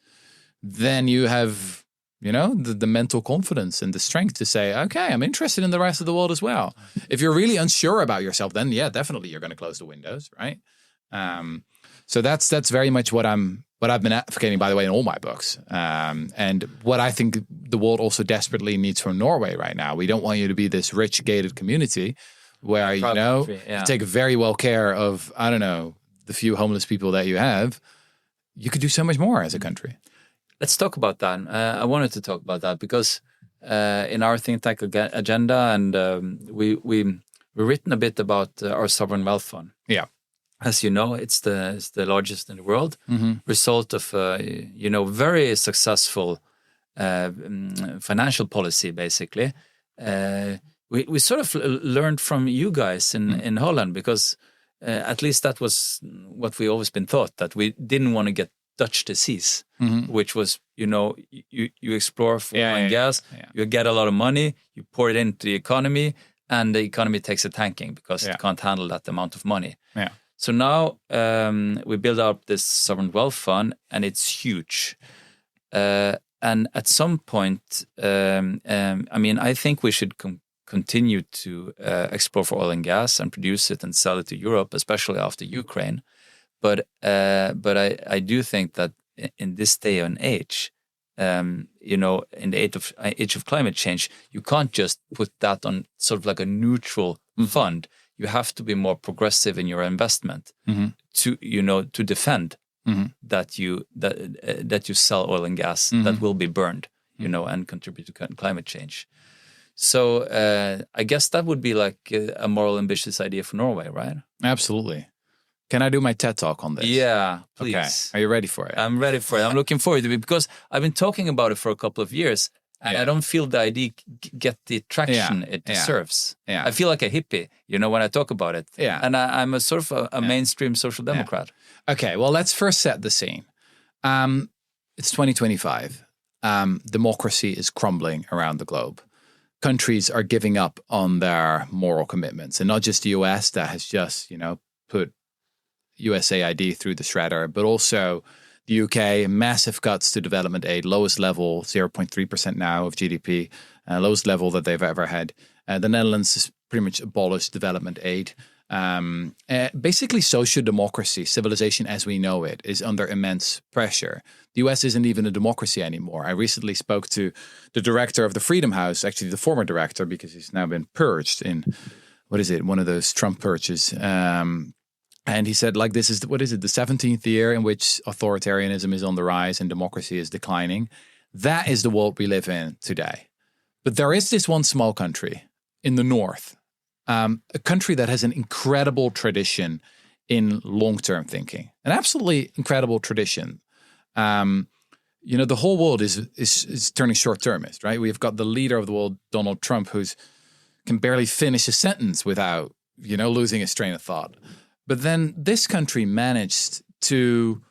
then you have, the mental confidence and the strength to say, okay, I'm interested in the rest of the world as well. If you're really unsure about yourself, then definitely you're going to close the windows, right? So that's very much what I've been advocating, by the way, in all my books. And what I think the world also desperately needs from Norway right now. We don't want you to be this rich gated community. where, you Proud know, country, yeah. you take very well care of, I don't know, the few homeless people that you have, you could do so much more as a country. Let's talk about that. I wanted to talk about that because in our think tank agenda, and we've written a bit about our sovereign wealth fund. Yeah. As you know, it's the largest in the world. Result of very successful financial policy, basically. We sort of learned from you guys in Holland, because at least that was what we always been taught, that we didn't want to get Dutch disease, which was, you explore for oil and gas, you get a lot of money, you pour it into the economy, and the economy takes a tanking because it can't handle that amount of money. Yeah. So now we build up this sovereign wealth fund, and it's huge. And at some point, I think we should continue to explore for oil and gas and produce it and sell it to Europe, especially after Ukraine. But I do think that in this day and age, in the age of climate change, you can't just put that on sort of like a neutral fund. You have to be more progressive in your investment to defend that you sell oil and gas that will be burned, and contribute to climate change. So I guess that would be like a moral ambitious idea for Norway, right? Absolutely. Can I do my TED Talk on this? Yeah, please. Okay. Are you ready for it? I'm ready for it. I'm looking forward to it because I've been talking about it for a couple of years, and I don't feel the idea get the traction it deserves. Yeah. I feel like a hippie, when I talk about it. Yeah. And I'm a sort of a mainstream social democrat. Okay, well, let's first set the scene. It's 2025. Democracy is crumbling around the globe. Countries are giving up on their moral commitments, and not just the US that has just, put USAID through the shredder, but also the UK, massive cuts to development aid, lowest level, 0.3% now of GDP, lowest level that they've ever had. The Netherlands has pretty much abolished development aid. Basically, social democracy, civilization as we know it, is under immense pressure. The US isn't even a democracy anymore. I recently spoke to the director of the Freedom House, actually the former director, because he's now been purged in, one of those Trump purges. And he said, this is, the 17th year in which authoritarianism is on the rise and democracy is declining. That is the world we live in today. But there is this one small country in the north, a country that has an incredible tradition in long-term thinking, an absolutely incredible tradition. The whole world is turning short-termist, right? We've got the leader of the world, Donald Trump, who can barely finish a sentence without, losing his train of thought. But then this country managed to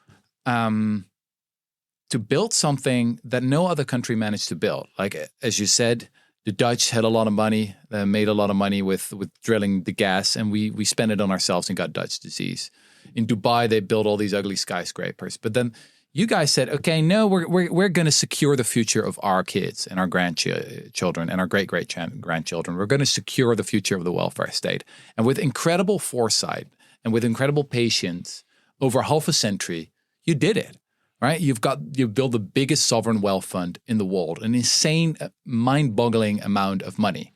build something that no other country managed to build. Like, as you said, the Dutch had a lot of money, made a lot of money with drilling the gas, and we spent it on ourselves and got Dutch disease. In Dubai, they built all these ugly skyscrapers. But then you guys said, okay, no, we're going to secure the future of our kids and our grandchildren and our great-great-grandchildren. We're going to secure the future of the welfare state. And with incredible foresight and with incredible patience, over half a century, you did it, right? You built the biggest sovereign wealth fund in the world, an insane, mind-boggling amount of money.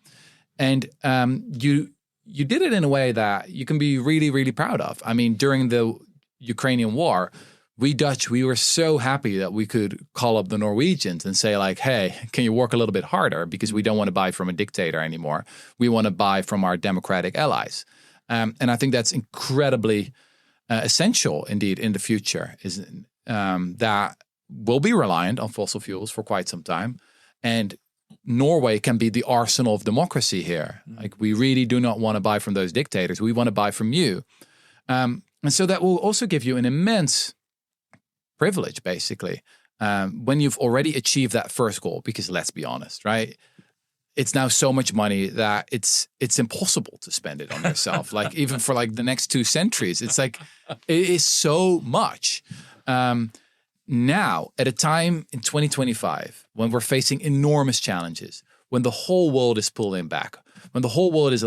And you did it in a way that you can be really, really proud of. I mean, during the Ukrainian war, we Dutch, we were so happy that we could call up the Norwegians and say like, hey, can you work a little bit harder? Because we don't want to buy from a dictator anymore. We want to buy from our democratic allies. And I think that's incredibly essential indeed in the future, is that we'll be reliant on fossil fuels for quite some time. And Norway can be the arsenal of democracy here. Like, we really do not want to buy from those dictators. We want to buy from you. And so that will also give you an immense privilege, basically, when you've already achieved that first goal. Because let's be honest, right? It's now so much money that it's impossible to spend it on yourself. Like, even for like the next 2 centuries, it's like, it is so much. Now, at a time in 2025, when we're facing enormous challenges, when the whole world is pulling back, when the whole world is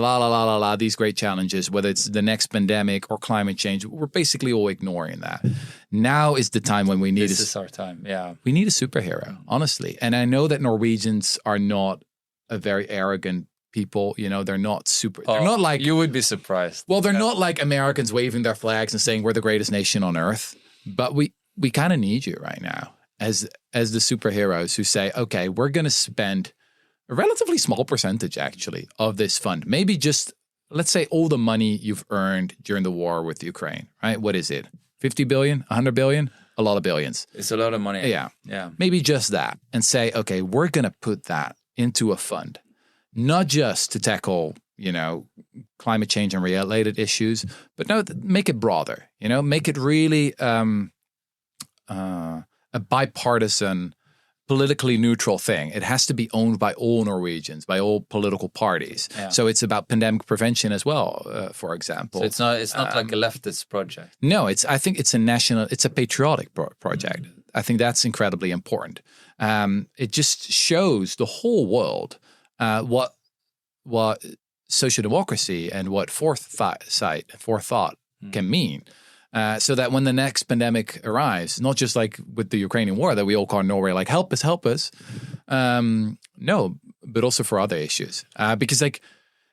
these great challenges, whether it's the next pandemic or climate change, we're basically all ignoring that. Now is the time when we need This is our time, yeah. We need a superhero, honestly. And I know that Norwegians are not a very arrogant people. They're not super. They're not like you would be surprised. Well, they're not like Americans waving their flags and saying we're the greatest nation on earth. But we kind of need you right now as the superheroes who say, okay, we're going to spend a relatively small percentage actually of this fund. Maybe just, let's say, all the money you've earned during the war with Ukraine, right? What is it? 50 billion, 100 billion? A lot of billions. It's a lot of money. Yeah. Yeah. Maybe just that and say, okay, we're going to put that into a fund, not just to tackle, climate change and related issues, but no, make it broader, make it really a bipartisan, politically neutral thing. It has to be owned by all Norwegians, by all political parties. Yeah. So it's about pandemic prevention as well, for example. So it's not like a leftist project. No, I think it's a patriotic project. Mm-hmm. I think that's incredibly important. It just shows the whole world what social democracy and what forethought can mean. So that when the next pandemic arrives, not just like with the Ukrainian war that we all call Norway, like help us. No, but also for other issues. Because like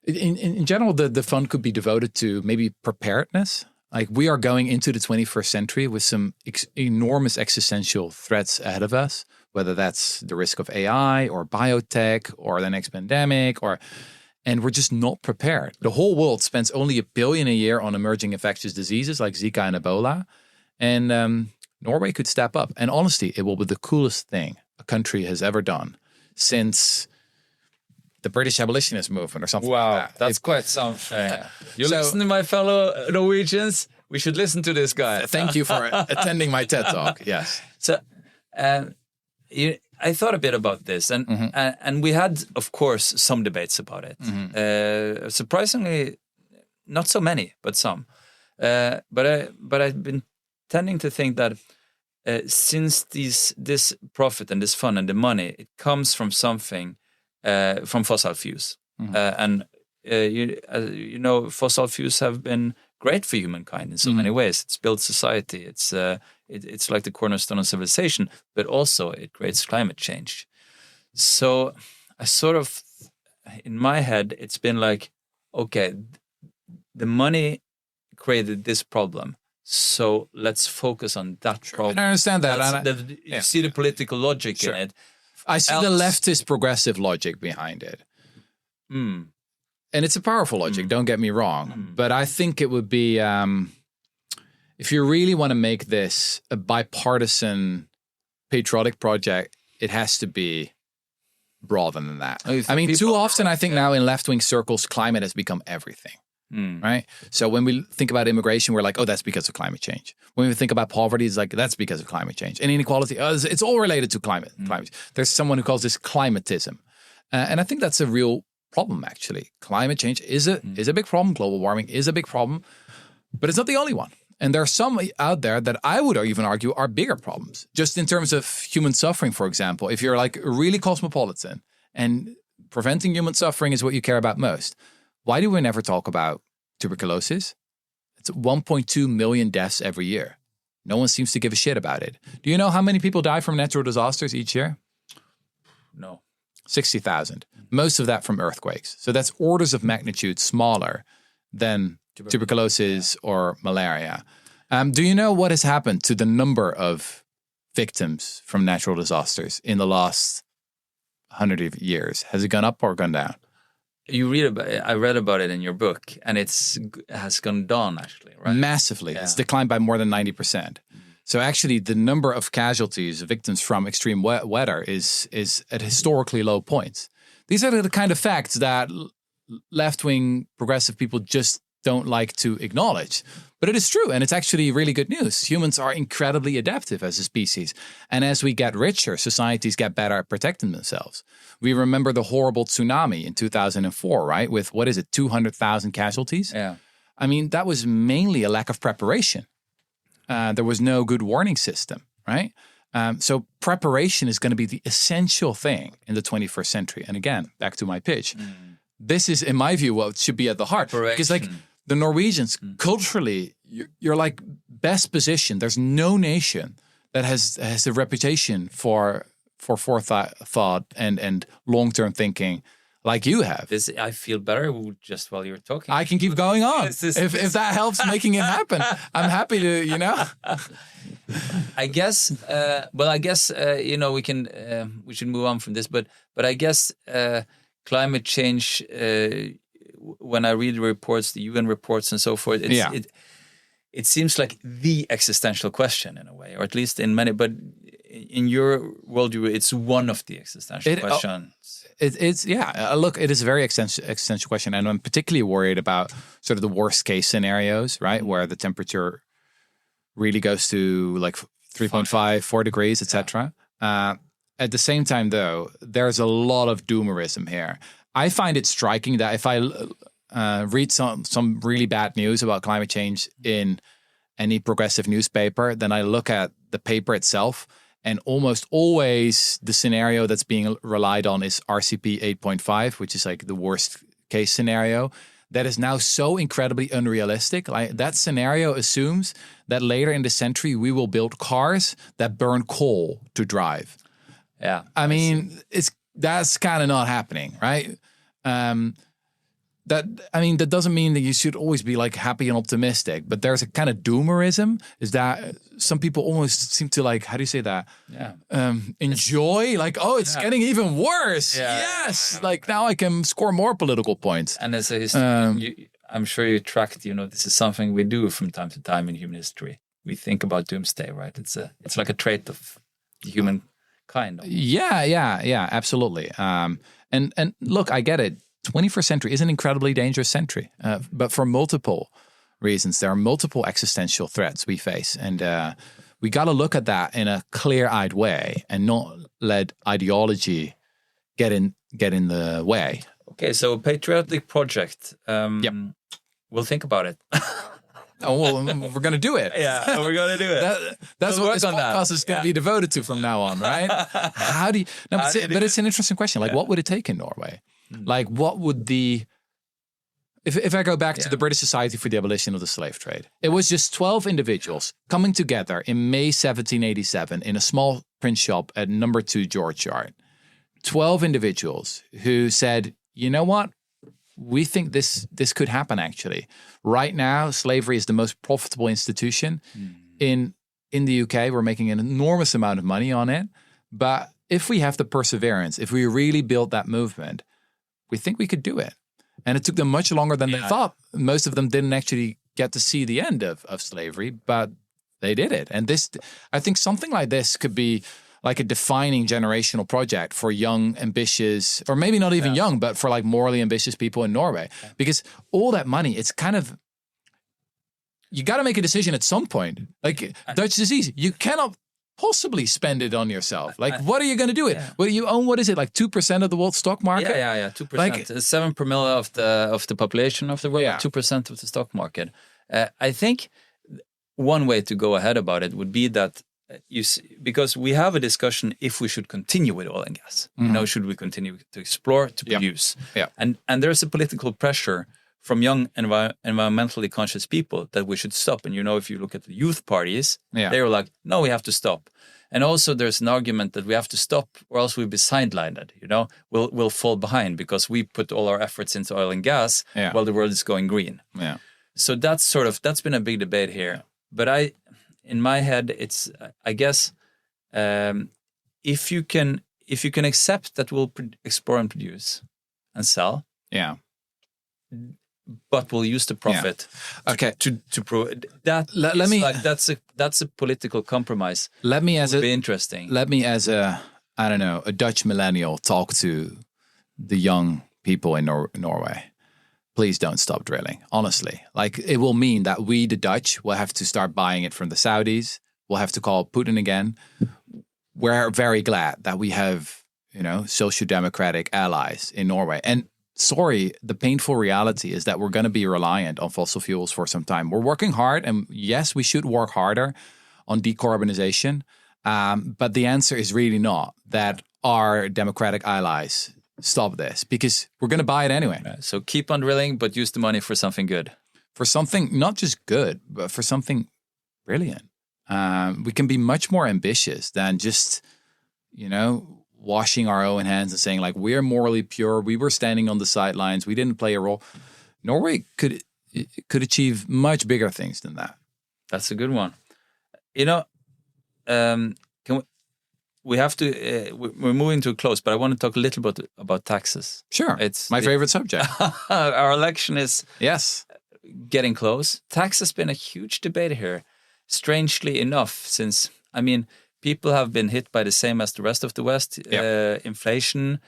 in general, the fund could be devoted to maybe preparedness. Like we are going into the 21st century with some enormous existential threats ahead of us, whether that's the risk of AI or biotech or the next pandemic and we're just not prepared. The whole world spends only $1 billion a year on emerging infectious diseases like Zika and Ebola. And Norway could step up. And honestly, it will be the coolest thing a country has ever done since the British abolitionist movement or something like that. That's quite something. You listen to my fellow Norwegians? We should listen to this guy. Thank you for attending my TED Talk. Yes. So I thought a bit about this, and we had, of course, some debates about it. Mm-hmm. Surprisingly, not so many, but some. But I've been tending to think that since this profit and this fund and the money, it comes from something from fossil fuels, and fossil fuels have been great for humankind in so many ways. It's built society. It's like the cornerstone of civilization, but also it creates climate change. So I sort of, in my head, it's been like, okay, the money created this problem, so let's focus on that problem. I understand that. You see the political logic in it. I see the leftist progressive logic behind it. And it's a powerful logic, don't get me wrong. But I think it would be, if you really want to make this a bipartisan patriotic project, it has to be broader than that. I mean, too often I think now in left-wing circles, climate has become everything, right? So when we think about immigration, we're like, oh, that's because of climate change. When we think about poverty, it's like, that's because of climate change. And inequality, it's all related to climate. There's someone who calls this climatism. And I think that's a real problem, actually. Climate change is a big problem. Global warming is a big problem, but it's not the only one. And there are some out there that I would even argue are bigger problems. Just in terms of human suffering, for example, if you're like really cosmopolitan and preventing human suffering is what you care about most, why do we never talk about tuberculosis? It's 1.2 million deaths every year. No one seems to give a shit about it. Do you know how many people die from natural disasters each year? No. 60,000. Most of that from earthquakes. So that's orders of magnitude smaller than tuberculosis or malaria. Do you know what has happened to the number of victims from natural disasters in the last 100 years? Has it gone up or gone down? I read about it in your book, and it has gone down, actually, right? Massively. Yeah. It's declined by more than 90%. So actually, the number of casualties, victims from extreme weather is at historically low points. These are the kind of facts that left-wing progressive people just don't like to acknowledge. But it is true, and it's actually really good news. Humans are incredibly adaptive as a species. And as we get richer, societies get better at protecting themselves. We remember the horrible tsunami in 2004, right? With, 200,000 casualties? Yeah. I mean, that was mainly a lack of preparation. There was no good warning system, right? So preparation is going to be the essential thing in the 21st century. And again, back to my pitch. This is, in my view, what should be at the heart. Because like the Norwegians, culturally, you're like best positioned. There's no nation that has a reputation for forethought and long-term thinking like you have. I feel better just while you're talking. I can keep going on. If that helps making it happen, I'm happy to, I guess, we should move on from this, but I guess climate change, when I read the reports, the UN reports and so forth, it seems like the existential question in a way, or at least in many, but in your worldview, it's one of the existential questions. Look, it is a very existential question, and I'm particularly worried about sort of the worst case scenarios, right, where the temperature really goes to like 3.5, 4 degrees, etc. At the same time, though, there's a lot of doomerism here. I find it striking that if I read some really bad news about climate change in any progressive newspaper, then I look at the paper itself, and almost always the scenario that's being relied on is RCP 8.5, which is like the worst case scenario. That is now so incredibly unrealistic. Like that scenario assumes that later in the century we will build cars that burn coal to drive. Yeah, I mean, that's kind of not happening, right? That doesn't mean that you should always be like happy and optimistic, but there's a kind of doomerism. Is that some people almost seem to like, how do you say that? Yeah. Enjoy, like, oh, it's getting even worse. Yeah. Yes, like now I can score more political points. And as a historian, I'm sure you tracked. This is something we do from time to time in human history. We think about doomsday, right? It's like a trait of the human kind. Yeah, absolutely. And look, I get it. 21st century is an incredibly dangerous century, but for multiple reasons. There are multiple existential threats we face, and we got to look at that in a clear-eyed way and not let ideology get in the way. Okay, so a patriotic project. We'll think about it. Oh, well, we're going to do it. Yeah, we're going to do it. That's what this podcast is going to be devoted to from now on, right? How do you... No, but it's an interesting question. Like, what would it take in Norway? Like, what would if I go back to the British Society for the Abolition of the Slave Trade, it was just 12 individuals coming together in May 1787 in a small print shop at number 2 George Yard. 12 individuals who said, you know what? We think this could happen, actually. Right now, slavery is the most profitable institution. In the UK, we're making an enormous amount of money on it. But if we have the perseverance, if we really build that movement, we think we could do it. And it took them much longer than they thought. Most of them didn't actually get to see the end of slavery, but they did it. And I think something like this could be like a defining generational project for young, ambitious, or maybe not even young, but for like morally ambitious people in Norway. Because all that money, it's kind of, you got to make a decision at some point. Like Dutch disease, you cannot possibly spend it on yourself. Like, what are you going to do it? Well, you own, what is it, like 2% of the world stock market? Yeah, 2%. Like 7 per mil of the population of the world, 2% of the stock market. I think one way to go ahead about it would be that because we have a discussion if we should continue with oil and gas. Should we continue to explore, to produce? Yeah. And there's a political pressure from young environmentally conscious people that we should stop. And if you look at the youth parties, they were like, no, we have to stop. And also there's an argument that we have to stop or else we'll be sidelined, we'll fall behind because we put all our efforts into oil and gas while the world is going green. Yeah. So that's been a big debate here. But in my head, it's, I guess, if you can accept that we'll explore and produce and sell. Yeah. But we'll use the profit to prove that. That's a political compromise. Be interesting. Let me, as a Dutch millennial, talk to the young people in Norway. Please don't stop drilling. Honestly, like it will mean that we, the Dutch, will have to start buying it from the Saudis. We'll have to call Putin again. We're very glad that we have, social democratic allies in Norway. And sorry, the painful reality is that we're going to be reliant on fossil fuels for some time. We're working hard, and yes, we should work harder on decarbonization. But the answer is really not that our democratic allies stop this, because we're going to buy it anyway. So keep on drilling, but use the money for something good. For something not just good, but for something brilliant. We can be much more ambitious than just, washing our own hands and saying like, we're morally pure. We were standing on the sidelines. We didn't play a role. Norway could achieve much bigger things than that. That's a good one. You know, we have to, we're moving to a close, but I want to talk a little bit about taxes. Sure. It's my favorite subject. Our election is yes, getting close. Tax has been a huge debate here, strangely enough, since, I mean, people have been hit by the same as the rest of the West, inflation,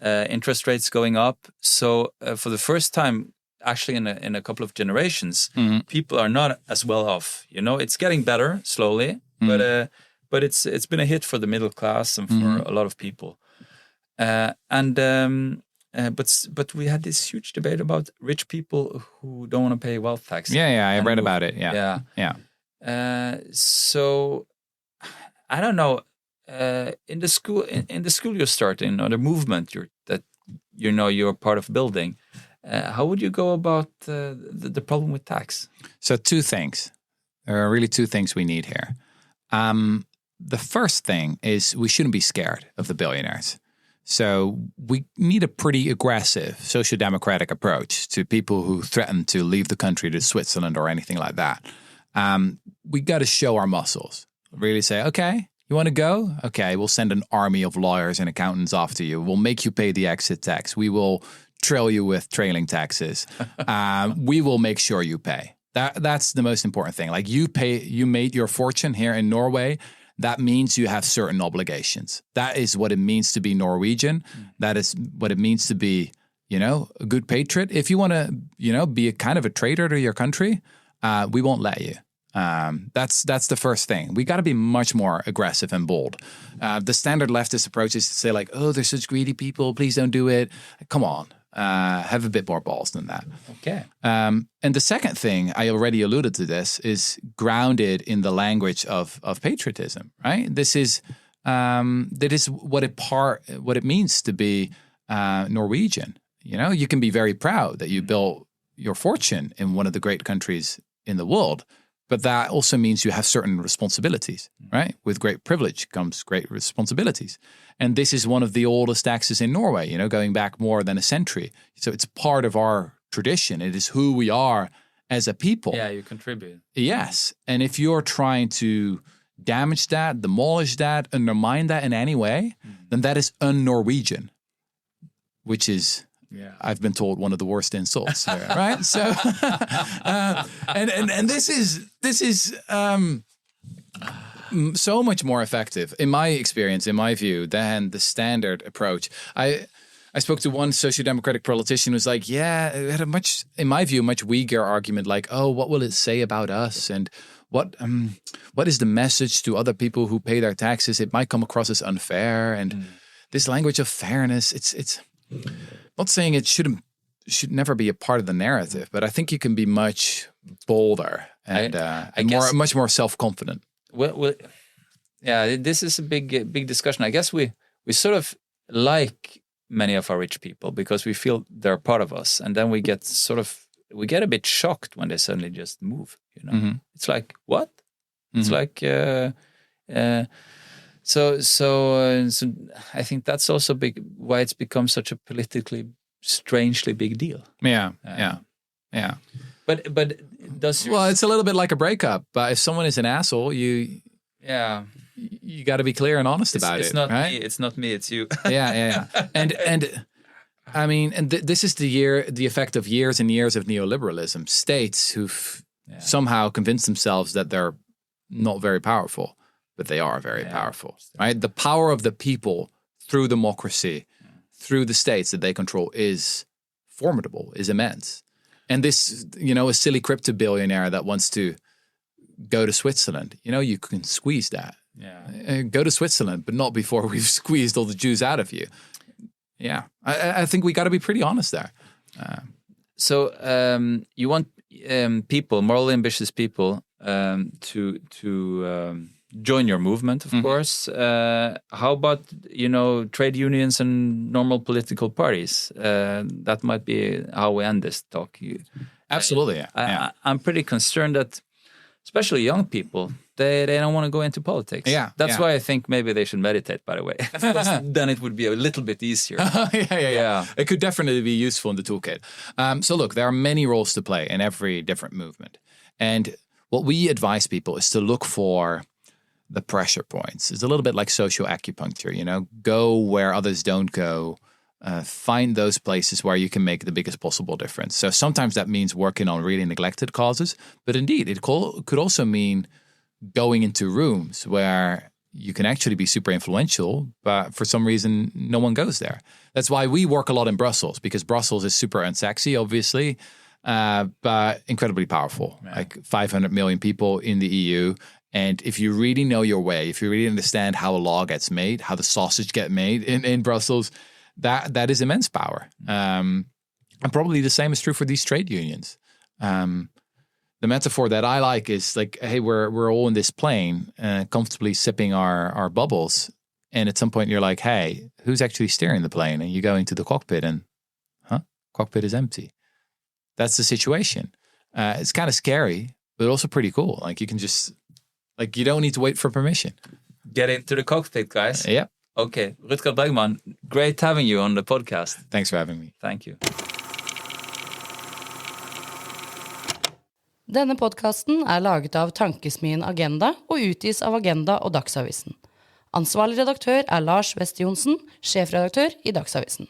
interest rates going up. So for the first time, actually in a couple of generations, people are not as well off. You know, it's getting better slowly, but it's been a hit for the middle class and for a lot of people. But we had this huge debate about rich people who don't want to pay wealth tax. Yeah, I read about it. Yeah. So I don't know. In the school you start in, or the movement you're part of building. How would you go about the problem with tax? So two things. There are really two things we need here. The first thing is we shouldn't be scared of the billionaires. So we need a pretty aggressive socio-democratic approach to people who threaten to leave the country to Switzerland or anything like that. We got to show our muscles. Really say, okay, you want to go? Okay, we'll send an army of lawyers and accountants after you. We'll make you pay the exit tax. We will trail you with trailing taxes. We will make sure you pay. That's the most important thing. Like you made your fortune here in Norway. That means you have certain obligations. That is what it means to be Norwegian. That is what it means to be, a good patriot. If you want to, be a kind of a traitor to your country, we won't let you. That's the first thing. We got to be much more aggressive and bold. The standard leftist approach is to say like, oh, they're such greedy people. Please don't do it. Come on. Have a bit more balls than that. Okay. And the second thing, I already alluded to this, is grounded in the language of patriotism, right? That is what it means to be Norwegian. You can be very proud that you built your fortune in one of the great countries in the world, but that also means you have certain responsibilities, right? With great privilege comes great responsibilities. And this is one of the oldest taxes in Norway, going back more than a century. So it's part of our tradition. It is who we are as a people. Yeah, you contribute. Yes. And if you're trying to damage that, demolish that, undermine that in any way, then that is un-Norwegian, which is... Yeah, I've been told one of the worst insults, there, right? So, and this is so much more effective, in my experience, in my view, than the standard approach. I spoke to one socio-democratic politician who's like, yeah, it had a much, in my view, much weaker argument, like, oh, what will it say about us, and what is the message to other people who pay their taxes? It might come across as unfair, and this language of fairness, it's. Not saying it should never be a part of the narrative, but I think you can be much bolder and much more self-confident. Well, yeah, this is a big discussion. I guess we sort of like many of our rich people because we feel they're part of us, and then we get a bit shocked when they suddenly just move. It's like what? It's like. So I think that's also why it's become such a politically strangely big deal. Yeah. But it's a little bit like a breakup. But if someone is an asshole, you got to be clear and honest about it. It's not right? me. It's not me. It's you. Yeah. And I mean, this is the effect of years and years of neoliberalism. States who've somehow convinced themselves that they're not very powerful. But they are very powerful, right? The power of the people through democracy, through the states that they control is formidable, is immense. And this, a silly crypto billionaire that wants to go to Switzerland, you can squeeze that. Yeah. Go to Switzerland, but not before we've squeezed all the Jews out of you. Yeah. I think we got to be pretty honest there. So you want people, morally ambitious people, to join your movement, of course. How about, trade unions and normal political parties? That might be how we end this talk. Absolutely, I'm pretty concerned that especially young people, they don't want to go into politics. That's why I think maybe they should meditate, by the way. Then it would be a little bit easier. Yeah. It could definitely be useful in the toolkit. So look, there are many roles to play in every different movement. And what we advise people is to look for the pressure points. It's a little bit like social acupuncture, you know, go where others don't go. Find those places where you can make the biggest possible difference. So sometimes that means working on really neglected causes, but indeed it could also mean going into rooms where you can actually be super influential, but for some reason no one goes there. That's why we work a lot in Brussels, because Brussels is super unsexy, obviously, but incredibly powerful. Like 500 million people in the EU. And if you really know your way, if you really understand how a law gets made, how the sausage gets made in Brussels, that is immense power. And probably the same is true for these trade unions. The metaphor that I like is like, hey, we're all in this plane, comfortably sipping our bubbles. And at some point you're like, hey, who's actually steering the plane? And you go into the cockpit and, cockpit is empty. That's the situation. It's kind of scary, but also pretty cool. Like you can just, like you don't need to wait for permission. Get into the cockpit, guys. Yeah. Okay. Rutger Bregman, great having you on the podcast. Thanks for having me. Thank you. Denne podcasten laget av Tankesmien Agenda og utgis av Agenda og Dagsavisen. Ansvarlig redaktør Lars Vest Johnsen, sjefredaktør i Dagsavisen.